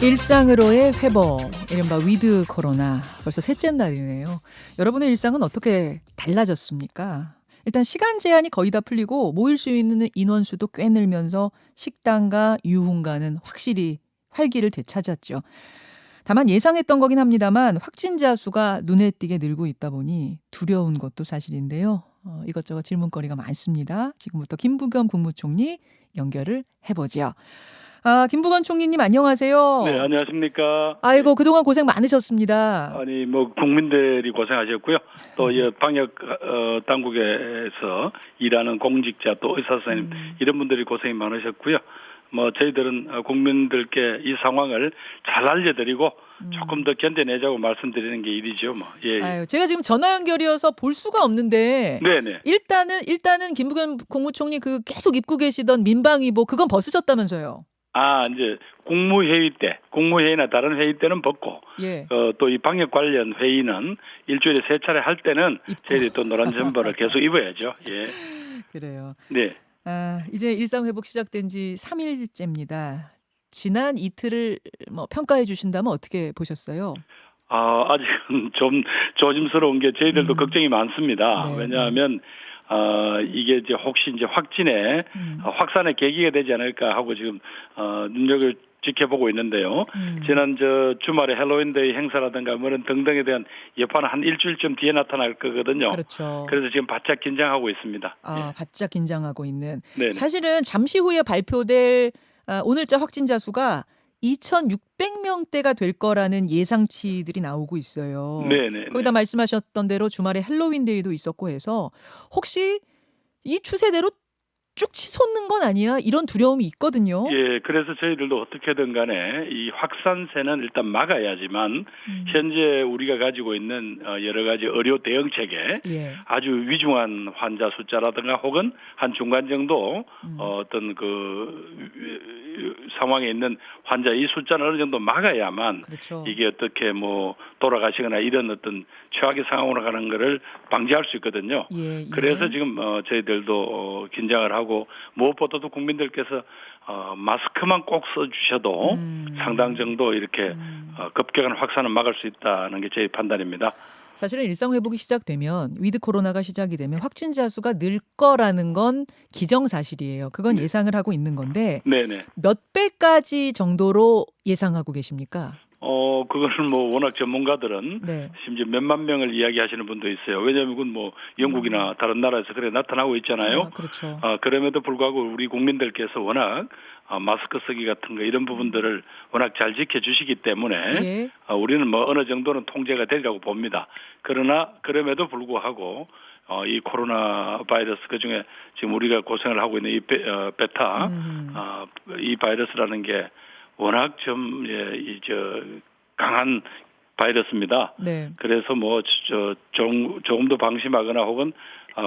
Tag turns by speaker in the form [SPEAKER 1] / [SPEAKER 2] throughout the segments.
[SPEAKER 1] 일상으로의 회복, 이른바 위드 코로나. 벌써 셋째 날이네요. 여러분의 일상은 어떻게 달라졌습니까? 일단 시간 제한이 거의 다 풀리고 모일 수 있는 인원수도 꽤 늘면서 식당과 유흥가는 확실히 활기를 되찾았죠. 다만 예상했던 거긴 합니다만 확진자 수가 눈에 띄게 늘고 있다 보니 두려운 것도 사실인데요. 이것저것 질문거리가 많습니다. 지금부터 김부겸 국무총리 연결을 해보죠. 김부겸 총리님
[SPEAKER 2] 네,
[SPEAKER 1] 안녕하세요.
[SPEAKER 2] 안녕하십니까.
[SPEAKER 1] 아이고 그동안 고생 많으셨습니다.
[SPEAKER 2] 아니, 뭐, 국민들이 고생하셨고요. 또, 이 방역, 당국에서 일하는 공직자, 또 의사 선생님, 이런 분들이 고생이 많으셨고요. 뭐, 저희들은 국민들께 이 상황을 잘 알려드리고 조금 더 견뎌내자고 말씀드리는 게 일이죠, 뭐. 예.
[SPEAKER 1] 아유, 제가 지금 전화 연결이어서 볼 수가 없는데
[SPEAKER 2] 네네.
[SPEAKER 1] 일단은 김부겸 국무총리 그 계속 입고 계시던 민방위복 그건 벗으셨다면서요.
[SPEAKER 2] 이제 국무회의 때, 국무회의나 다른 회의 때는 벗고,
[SPEAKER 1] 예.
[SPEAKER 2] 또 이 방역 관련 회의는 일주일에 3차례 할 때는 저희들이 또 노란 점퍼를 계속 입어야죠. 예.
[SPEAKER 1] 그래요.
[SPEAKER 2] 네.
[SPEAKER 1] 이제 일상 회복 시작된 지 3일째입니다. 지난 이틀을 뭐 평가해 주신다면 어떻게 보셨어요?
[SPEAKER 2] 아직은 좀 조심스러운 게 저희들도 걱정이 많습니다.
[SPEAKER 1] 네,
[SPEAKER 2] 왜냐하면 이게 이제 혹시 이제 확진의 확산의 계기가 되지 않을까 하고 지금 눈여겨 지켜보고 있는데요. 지난 주말에 헬로윈데이 행사라든가 뭐 이런 등등에 대한 여파는 한 일주일쯤 뒤에 나타날 거거든요.
[SPEAKER 1] 그렇죠.
[SPEAKER 2] 그래서 지금 바짝 긴장하고 있습니다.
[SPEAKER 1] 바짝 긴장하고 있는.
[SPEAKER 2] 네네.
[SPEAKER 1] 사실은 잠시 후에 발표될 오늘자 확진자 수가 2,600명대가 될 거라는 예상치들이 나오고 있어요.
[SPEAKER 2] 네네.
[SPEAKER 1] 거기다 말씀하셨던 대로 주말에 헬로윈데이도 있었고 해서 혹시 이 추세대로 쭉 치솟는 건 아니야? 이런 두려움이 있거든요.
[SPEAKER 2] 예, 그래서 저희들도 어떻게든 간에 이 확산세는 일단 막아야지만 현재 우리가 가지고 있는 여러 가지 의료 대응 체계,
[SPEAKER 1] 예.
[SPEAKER 2] 아주 위중한 환자 숫자라든가 혹은 한 중간 정도 어떤 상황에 있는 환자 이 숫자는 어느 정도 막아야만
[SPEAKER 1] 그렇죠.
[SPEAKER 2] 이게 어떻게 뭐 돌아가시거나 이런 어떤 최악의 상황으로 가는 거를 방지할 수 있거든요.
[SPEAKER 1] 예.
[SPEAKER 2] 그래서 지금 저희들도 긴장을 하고 무엇보다도 국민들께서 마스크만 꼭 써주셔도 상당 정도 이렇게 급격한 확산을 막을 수 있다는 게 제 판단입니다.
[SPEAKER 1] 사실은 일상 회복이 시작되면 위드 코로나가 시작이 되면 확진자 수가 늘 거라는 건 기정사실이에요. 그건 예상을 하고 있는 건데
[SPEAKER 2] 네네.
[SPEAKER 1] 몇 배까지 정도로 예상하고 계십니까?
[SPEAKER 2] 그거는 뭐 워낙 전문가들은
[SPEAKER 1] 네.
[SPEAKER 2] 심지어 몇만 명을 이야기하시는 분도 있어요. 왜냐하면 그건 뭐 영국이나 다른 나라에서 그래 나타나고 있잖아요.
[SPEAKER 1] 그렇죠.
[SPEAKER 2] 그럼에도 불구하고 우리 국민들께서 워낙 마스크 쓰기 같은 거 이런 부분들을 워낙 잘 지켜주시기 때문에
[SPEAKER 1] 예.
[SPEAKER 2] 우리는 뭐 어느 정도는 통제가 되리라고 봅니다. 그러나 그럼에도 불구하고 이 코로나 바이러스 그중에 지금 우리가 고생을 하고 있는 이 베타 이 바이러스라는 게 워낙 좀 강한 바이러스입니다.
[SPEAKER 1] 네.
[SPEAKER 2] 그래서 뭐 조금 더 방심하거나 혹은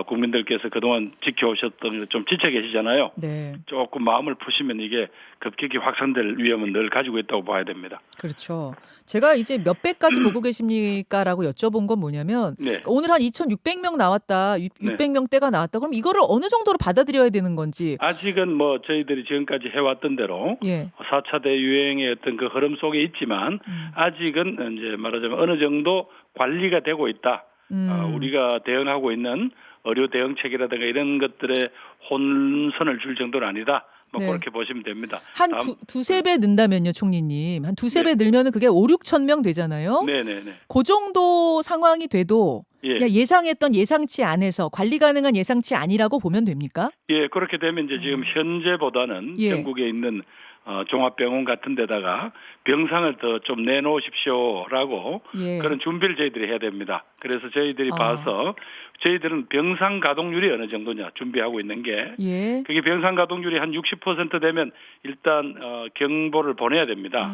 [SPEAKER 2] 국민들께서 그동안 지켜오셨던 거 좀 지쳐 계시잖아요.
[SPEAKER 1] 네.
[SPEAKER 2] 조금 마음을 푸시면 이게 급격히 확산될 위험은 늘 가지고 있다고 봐야 됩니다.
[SPEAKER 1] 그렇죠. 제가 이제 몇 배까지 보고 계십니까라고 여쭤본 건 뭐냐면
[SPEAKER 2] 네.
[SPEAKER 1] 오늘 한 2,600명 나왔다. 600명대가 나왔다. 그럼 이거를 어느 정도로 받아들여야 되는 건지.
[SPEAKER 2] 아직은 뭐 저희들이 지금까지 해왔던 대로
[SPEAKER 1] 예.
[SPEAKER 2] 4차 대유행의 어떤 그 흐름 속에 있지만 아직은 이제 말하자면 어느 정도 관리가 되고 있다. 우리가 대응하고 있는 의료 대응 체계라든가 이런 것들에 혼선을 줄 정도는 아니다. 뭐
[SPEAKER 1] 네.
[SPEAKER 2] 그렇게 보시면 됩니다.
[SPEAKER 1] 한 두세 배 는다면요, 총리님. 한 두세 배 늘면은 그게 5-6천 명 되잖아요.
[SPEAKER 2] 네네네.
[SPEAKER 1] 그 정도 상황이 돼도
[SPEAKER 2] 예.
[SPEAKER 1] 그냥 예상했던 예상치 안에서 관리 가능한 예상치 아니라고 보면 됩니까?
[SPEAKER 2] 예, 그렇게 되면 이제 지금 현재보다는
[SPEAKER 1] 예.
[SPEAKER 2] 전국에 있는 종합병원 같은 데다가 병상을 더 좀 내놓으십시오라고
[SPEAKER 1] 예.
[SPEAKER 2] 그런 준비를 저희들이 해야 됩니다. 그래서 저희들이 봐서 저희들은 병상 가동률이 어느 정도냐 준비하고 있는 게
[SPEAKER 1] 예.
[SPEAKER 2] 그게 병상 가동률이 한 60% 되면 일단 경보를 보내야 됩니다.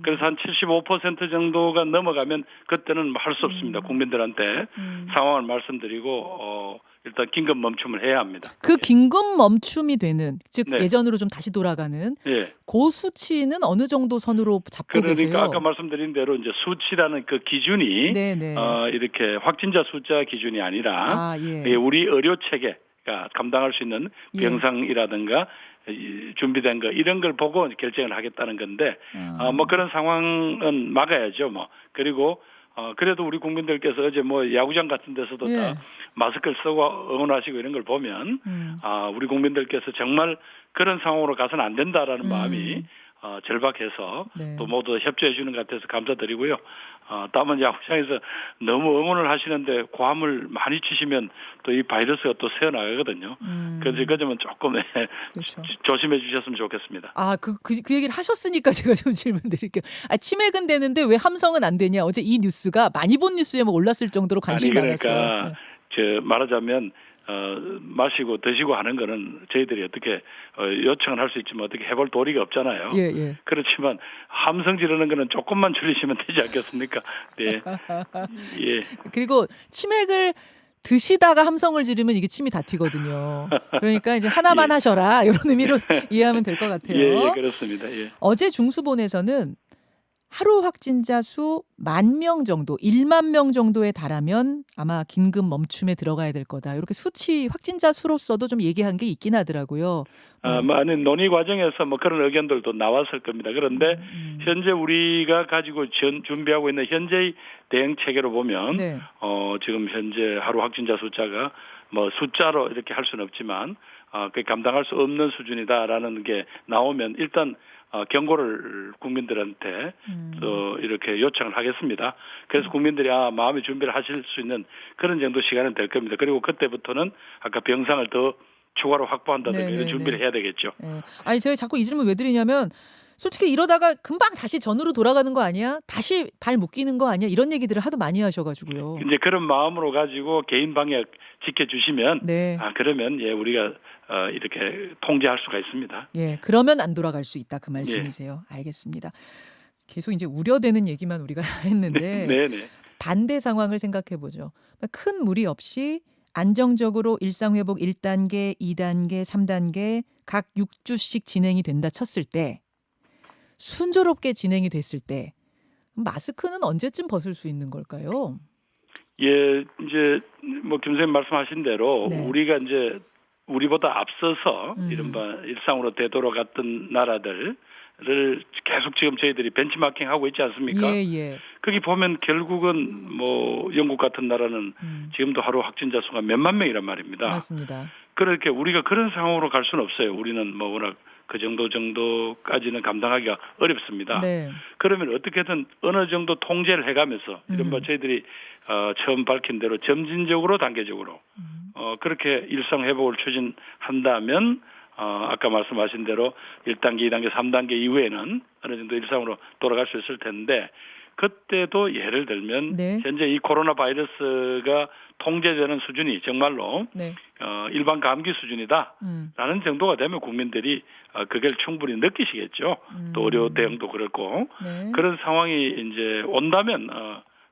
[SPEAKER 2] 그래서 한 75% 정도가 넘어가면 그때는 할 수 없습니다. 국민들한테 상황을 말씀드리고 일단 긴급 멈춤을 해야 합니다.
[SPEAKER 1] 그 긴급 멈춤이 되는 즉
[SPEAKER 2] 네.
[SPEAKER 1] 예전으로 좀 다시 돌아가는
[SPEAKER 2] 예.
[SPEAKER 1] 그 수치는 어느 정도 선으로 잡고 계세요?
[SPEAKER 2] 그러니까 아까 말씀드린 대로 이제 수치라는 그 기준이
[SPEAKER 1] 네네.
[SPEAKER 2] 이렇게 확진자 숫자 기준이 아니라
[SPEAKER 1] 예.
[SPEAKER 2] 우리 의료 체계가 감당할 수 있는
[SPEAKER 1] 예.
[SPEAKER 2] 병상이라든가 준비된 거 이런 걸 보고 결정을 하겠다는 건데 뭐 그런 상황은 막아야죠. 뭐 그리고 그래도 우리 국민들께서 어제 뭐 야구장 같은 데서도
[SPEAKER 1] 예.
[SPEAKER 2] 다 마스크를 쓰고 응원하시고 이런 걸 보면 우리 국민들께서 정말 그런 상황으로 가서는 안 된다라는 마음이 절박해서
[SPEAKER 1] 네.
[SPEAKER 2] 또 모두 협조해 주는 것 같아서 감사드리고요. 다만 야구장에서 너무 응원을 하시는데 고함을 많이 치시면 또 이 바이러스가 또 새어나가거든요. 그래서 그 점은 조금
[SPEAKER 1] 그렇죠.
[SPEAKER 2] 조심해 주셨으면 좋겠습니다.
[SPEAKER 1] 그 얘기를 하셨으니까 제가 좀 질문 드릴게요. 치맥은 되는데 왜 함성은 안 되냐? 어제 이 뉴스가 많이 본 뉴스에 뭐 올랐을 정도로 관심이 많았어요.
[SPEAKER 2] 그러니까 말하자면 마시고 드시고 하는 거는 저희들이 어떻게 요청을 할 수 있지만 어떻게 해볼 도리가 없잖아요.
[SPEAKER 1] 예, 예.
[SPEAKER 2] 그렇지만 함성 지르는 거는 조금만 줄이시면 되지 않겠습니까? 네. 예.
[SPEAKER 1] 그리고 치맥을 드시다가 함성을 지르면 이게 침이 다 튀거든요. 그러니까 이제 하나만
[SPEAKER 2] 예.
[SPEAKER 1] 하셔라 이런 의미로 이해하면 될 것 같아요.
[SPEAKER 2] 예, 그렇습니다. 예.
[SPEAKER 1] 어제 중수본에서는 하루 확진자 수 10,000명 정도, 1만 명 정도에 달하면 아마 긴급 멈춤에 들어가야 될 거다. 이렇게 수치 확진자 수로서도 좀 얘기한 게 있긴 하더라고요.
[SPEAKER 2] 많은 논의 과정에서 뭐 그런 의견들도 나왔을 겁니다. 그런데 현재 우리가 가지고 준비하고 있는 현재의 대응 체계로 보면
[SPEAKER 1] 네.
[SPEAKER 2] 지금 현재 하루 확진자 숫자가 뭐 숫자로 이렇게 할 수는 없지만 그 감당할 수 없는 수준이다라는 게 나오면 일단 경고를 국민들한테 또 이렇게 요청을 하겠습니다. 그래서 국민들이 마음의 준비를 하실 수 있는 그런 정도 시간은 될 겁니다. 그리고 그때부터는 아까 병상을 더 추가로 확보한다든가 이런 준비를 해야 되겠죠.
[SPEAKER 1] 네. 아니 제가 자꾸 이 질문 왜 드리냐면 솔직히 이러다가 금방 다시 전으로 돌아가는 거 아니야? 다시 발 묶이는 거 아니야? 이런 얘기들을 하도 많이 하셔가지고요.
[SPEAKER 2] 이제 그런 마음으로 가지고 개인 방역 지켜주시면
[SPEAKER 1] 네.
[SPEAKER 2] 그러면 우리가 이렇게 통제할 수가 있습니다.
[SPEAKER 1] 예, 그러면 안 돌아갈 수 있다 그 말씀이세요. 알겠습니다. 계속 이제 우려되는 얘기만 우리가 했는데
[SPEAKER 2] 네네.
[SPEAKER 1] 반대 상황을 생각해 보죠. 큰 무리 없이 안정적으로 일상회복 1단계, 2단계, 3단계 각 6주씩 진행이 된다 쳤을 때 순조롭게 진행이 됐을 때 마스크는 언제쯤 벗을 수 있는 걸까요?
[SPEAKER 2] 예, 이제 뭐 김 선생님 말씀하신 대로
[SPEAKER 1] 네.
[SPEAKER 2] 우리가 이제 우리보다 앞서서 이른바 일상으로 되돌아갔던 나라들을 계속 지금 저희들이 벤치마킹 하고 있지 않습니까?
[SPEAKER 1] 예, 예.
[SPEAKER 2] 거기 보면 결국은 뭐 영국 같은 나라는 지금도 하루 확진자 수가 몇만 명이란 말입니다.
[SPEAKER 1] 맞습니다.
[SPEAKER 2] 그렇게 우리가 그런 상황으로 갈 수는 없어요. 우리는 뭐 워낙 그 정도까지는 감당하기가 어렵습니다.
[SPEAKER 1] 네.
[SPEAKER 2] 그러면 어떻게든 어느 정도 통제를 해가면서 이른바 저희들이 처음 밝힌 대로 점진적으로 단계적으로 그렇게 일상 회복을 추진한다면 아까 말씀하신 대로 1단계, 2단계, 3단계 이후에는 어느 정도 일상으로 돌아갈 수 있을 텐데 그때도 예를 들면
[SPEAKER 1] 네.
[SPEAKER 2] 현재 이 코로나 바이러스가 통제되는 수준이 정말로
[SPEAKER 1] 네.
[SPEAKER 2] 일반 감기 수준이다라는 정도가 되면 국민들이 그걸 충분히 느끼시겠죠. 또 의료 대응도 그렇고
[SPEAKER 1] 네.
[SPEAKER 2] 그런 상황이 이제 온다면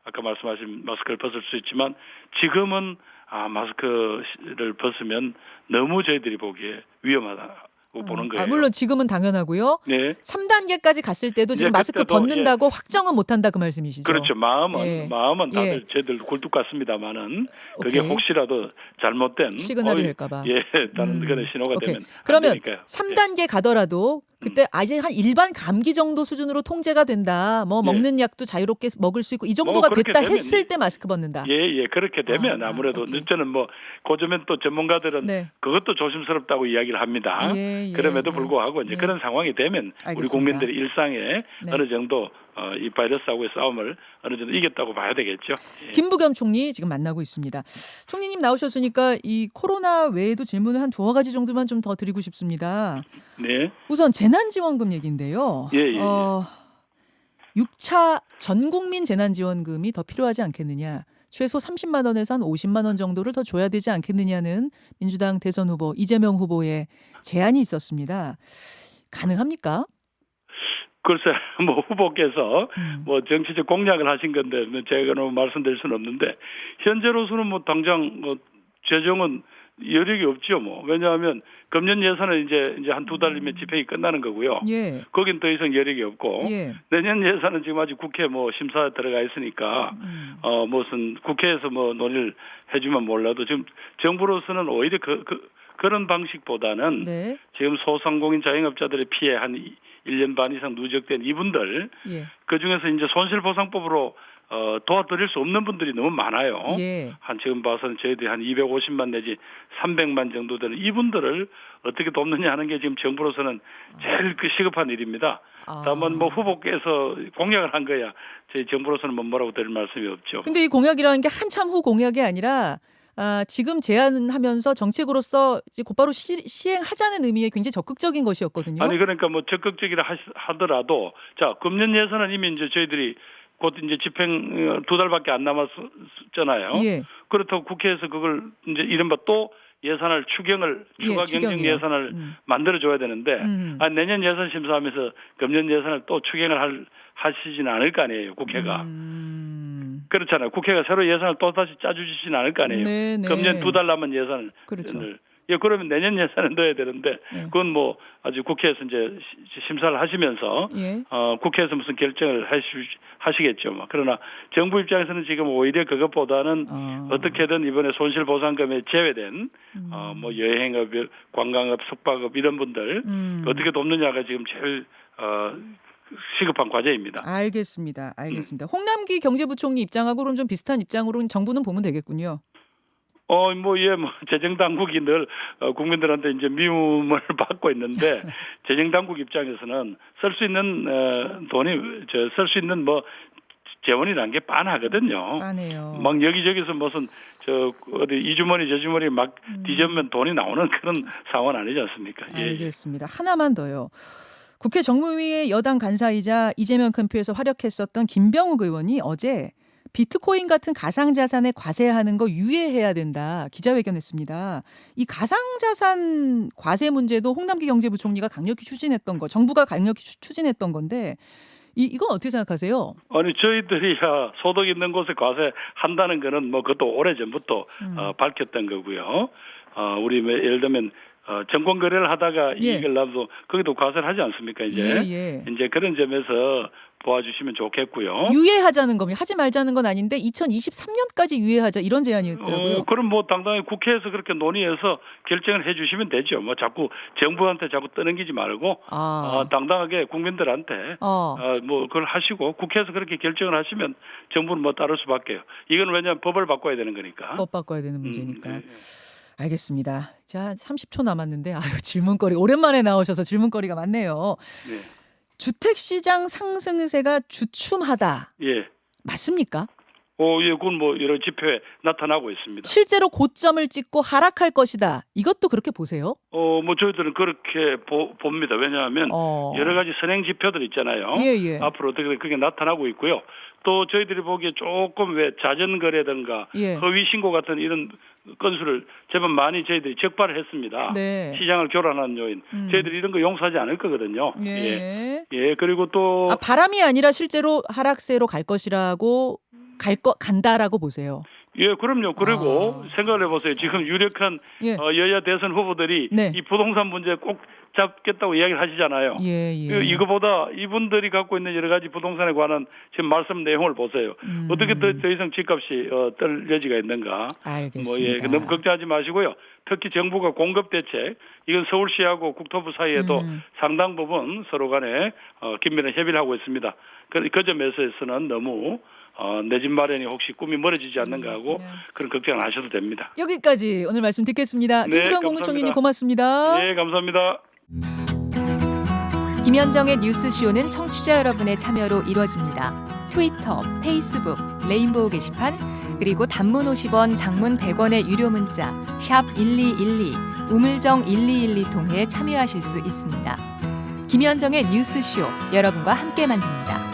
[SPEAKER 2] 아까 말씀하신 마스크를 벗을 수 있지만 지금은 마스크를 벗으면 너무 저희들이 보기에 위험하다고 보는 거예요.
[SPEAKER 1] 물론 지금은 당연하고요.
[SPEAKER 2] 네.
[SPEAKER 1] 3단계까지 갔을 때도 지금
[SPEAKER 2] 예,
[SPEAKER 1] 마스크
[SPEAKER 2] 그때도,
[SPEAKER 1] 벗는다고 확정은 못한다 그 말씀이시죠?
[SPEAKER 2] 그렇죠. 마음은
[SPEAKER 1] 예.
[SPEAKER 2] 다들 저희들 굴뚝 같습니다만은 그게
[SPEAKER 1] 오케이.
[SPEAKER 2] 혹시라도 잘못된
[SPEAKER 1] 시그널이 될까봐.
[SPEAKER 2] 다른 그런 신호가
[SPEAKER 1] 오케이.
[SPEAKER 2] 되면
[SPEAKER 1] 그러면
[SPEAKER 2] 안 되니까요.
[SPEAKER 1] 3단계 가더라도 그때 아예 한 일반 감기 정도 수준으로 통제가 된다. 뭐 먹는 약도 자유롭게 먹을 수 있고 이 정도가
[SPEAKER 2] 그렇게
[SPEAKER 1] 됐다
[SPEAKER 2] 되면,
[SPEAKER 1] 했을 때 마스크 벗는다.
[SPEAKER 2] 예, 그렇게 되면 아무래도
[SPEAKER 1] 오케이.
[SPEAKER 2] 저는 뭐 고점엔 또 전문가들은
[SPEAKER 1] 네.
[SPEAKER 2] 그것도 조심스럽다고 이야기를 합니다.
[SPEAKER 1] 예,
[SPEAKER 2] 그럼에도 불구하고 이제 그런 상황이 되면
[SPEAKER 1] 알겠습니다.
[SPEAKER 2] 우리 국민들이 일상에
[SPEAKER 1] 네.
[SPEAKER 2] 어느 정도 이 바이러스하고의 싸움을 어느 정도 이겼다고 봐야 되겠죠. 예.
[SPEAKER 1] 김부겸 총리 지금 만나고 있습니다. 총리님 나오셨으니까 이 코로나 외에도 질문을 한 두어 가지 정도만 좀 더 드리고 싶습니다.
[SPEAKER 2] 네.
[SPEAKER 1] 우선 재난지원금 얘기인데요.
[SPEAKER 2] 예.
[SPEAKER 1] 6차 전 국민 재난지원금이 더 필요하지 않겠느냐. 최소 30만 원에서 한 50만 원 정도를 더 줘야 되지 않겠느냐는 민주당 대선 후보 이재명 후보의 제안이 있었습니다. 가능합니까?
[SPEAKER 2] 글쎄, 뭐 후보께서 뭐 정치적 공약을 하신 건데 제가 너무 말씀드릴 수는 없는데 현재로서는 뭐 당장 뭐 재정은 여력이 없죠. 뭐 왜냐하면 금년 예산은 이제 한 두 달이면 집행이 끝나는 거고요.
[SPEAKER 1] 예.
[SPEAKER 2] 거긴 더 이상 여력이 없고
[SPEAKER 1] 예.
[SPEAKER 2] 내년 예산은 지금 아직 국회 뭐 심사 들어가 있으니까 무슨 국회에서 뭐 논의를 해주면 몰라도 지금 정부로서는 오히려 그런 방식보다는
[SPEAKER 1] 네.
[SPEAKER 2] 지금 소상공인 자영업자들의 피해 한 1년 반 이상 누적된 이분들
[SPEAKER 1] 예.
[SPEAKER 2] 그중에서 이제 손실보상법으로 도와드릴 수 없는 분들이 너무 많아요.
[SPEAKER 1] 예.
[SPEAKER 2] 한 지금 봐서는 저희들이 한 250만 내지 300만 정도 되는 이분들을 어떻게 돕느냐 하는 게 지금 정부로서는 제일 시급한 일입니다. 다만 뭐 후보께서 공약을 한 거야 저희 정부로서는 뭐 뭐라고 드릴 말씀이 없죠.
[SPEAKER 1] 근데 이 공약이라는 게 한참 후 공약이 아니라 지금 제안하면서 정책으로서 이제 곧바로 시행하자는 의미의 굉장히 적극적인 것이었거든요.
[SPEAKER 2] 아니 그러니까 뭐 적극적이라 하더라도 자 금년 예산은 이미 이제 저희들이 곧 이제 집행 2달밖에 안 남았잖아요.
[SPEAKER 1] 예.
[SPEAKER 2] 그렇다고 국회에서 그걸 이제 이른바 또 예산을 추가 경정 예산을 만들어줘야 되는데 내년 예산 심사하면서 금년 예산을 또 추경을 하시지는 않을 거 아니에요 국회가. 그렇잖아요. 국회가 새로 예산을 또 다시 짜주시지는 않을 거 아니에요.
[SPEAKER 1] 네, 네.
[SPEAKER 2] 금년 2달 남은 예산을.
[SPEAKER 1] 그렇죠.
[SPEAKER 2] 예, 그러면 내년 예산은 넣어야 되는데 그건 뭐 아주 국회에서 이제 심사를 하시면서
[SPEAKER 1] 예.
[SPEAKER 2] 국회에서 무슨 결정을 하시겠죠. 그러나 정부 입장에서는 지금 오히려 그것보다는 어떻게든 이번에 손실보상금에 제외된 뭐 여행업, 관광업, 숙박업 이런 분들 어떻게 돕느냐가 지금 제일 시급한 과제입니다.
[SPEAKER 1] 알겠습니다. 홍남기 경제부총리 입장하고 그럼 좀 비슷한 입장으로 정부는 보면 되겠군요.
[SPEAKER 2] 재정 당국이 늘 국민들한테 이제 미움을 받고 있는데 재정 당국 입장에서는 쓸 수 있는 쓸 수 있는 뭐 재원이라는 게 빤하거든요.
[SPEAKER 1] 빤해요.
[SPEAKER 2] 막 여기저기서 무슨 어디 이 주머니 저 주머니 막 뒤집으면 돈이 나오는 그런 상황은 아니지 않습니까?
[SPEAKER 1] 알겠습니다. 하나만 더요. 국회 정무위의 여당 간사이자 이재명 캠프에서 활약했었던 김병욱 의원이 어제 비트코인 같은 가상자산에 과세하는 거 유예해야 된다 기자회견했습니다. 이 가상자산 과세 문제도 홍남기 경제부총리가 강력히 추진했던 거, 정부가 강력히 추진했던 건데 이건 어떻게 생각하세요?
[SPEAKER 2] 아니 저희들이야 소득 있는 곳에 과세한다는 거는 뭐 그것도 오래전부터 밝혔던 거고요. 우리 예를 들면 정권 거래를 하다가 이익을 나도 거기도 과세를 하지 않습니까? 이제 그런 점에서 도와주시면 좋겠고요.
[SPEAKER 1] 유예하자는 겁니다. 하지 말자는 건 아닌데 2023년까지 유예하자 이런 제안이었더라고요.
[SPEAKER 2] 그럼 뭐 당당히 국회에서 그렇게 논의해서 결정을 해주시면 되죠. 뭐 자꾸 정부한테 자꾸 떠넘기지 말고 당당하게 국민들한테 뭐 그걸 하시고 국회에서 그렇게 결정을 하시면 정부는 뭐 따를 수밖에요. 이건 왜냐하면 법을 바꿔야 되는 거니까.
[SPEAKER 1] 법 바꿔야 되는 문제니까. 알겠습니다. 자, 30초 남았는데 질문거리 오랜만에 나오셔서 질문거리가 많네요.
[SPEAKER 2] 네.
[SPEAKER 1] 주택시장 상승세가 주춤하다.
[SPEAKER 2] 예.
[SPEAKER 1] 맞습니까?
[SPEAKER 2] 예, 그건 뭐 여러 지표에 나타나고 있습니다.
[SPEAKER 1] 실제로 고점을 찍고 하락할 것이다. 이것도 그렇게 보세요?
[SPEAKER 2] 뭐 저희들은 그렇게 봅니다. 왜냐하면 여러 가지 선행 지표들 있잖아요. 앞으로 어떻게 그게 나타나고 있고요. 또 저희들이 보기에 조금 자전거래든가 허위 신고 같은 이런 건수를 제법 많이 저희들이 적발을 했습니다.
[SPEAKER 1] 네.
[SPEAKER 2] 시장을 교란하는 요인. 저희들이 이런 거 용서하지 않을 거거든요.
[SPEAKER 1] 예.
[SPEAKER 2] 그리고 또
[SPEAKER 1] 바람이 아니라 실제로 하락세로 갈 것이라고 간다라고 보세요.
[SPEAKER 2] 예, 그럼요. 그리고 생각을 해보세요. 지금 유력한 여야 대선 후보들이 이 부동산 문제 꼭 잡겠다고 이야기를 하시잖아요. 이거보다 이분들이 갖고 있는 여러 가지 부동산에 관한 지금 말씀 내용을 보세요. 어떻게 더 이상 집값이 떨 여지가 있는가.
[SPEAKER 1] 알겠습니다.
[SPEAKER 2] 너무 걱정하지 마시고요. 특히 정부가 공급 대책, 이건 서울시하고 국토부 사이에도 상당 부분 서로 간에 긴밀한 협의를 하고 있습니다. 그 점에서는 너무 내 집 마련이 혹시 꿈이 멀어지지 않는가 하고 그런 걱정 안 하셔도 됩니다.
[SPEAKER 1] 여기까지 오늘 말씀 듣겠습니다. 김부겸 국무총리님 고맙습니다.
[SPEAKER 2] 네, 감사합니다.
[SPEAKER 3] 김현정의 뉴스쇼는 청취자 여러분의 참여로 이루어집니다. 트위터, 페이스북, 레인보우 게시판, 그리고 단문 50원, 장문 100원의 유료 문자 샵 1212, 우물정 1212 통해 참여하실 수 있습니다. 김현정의 뉴스쇼, 여러분과 함께 만듭니다.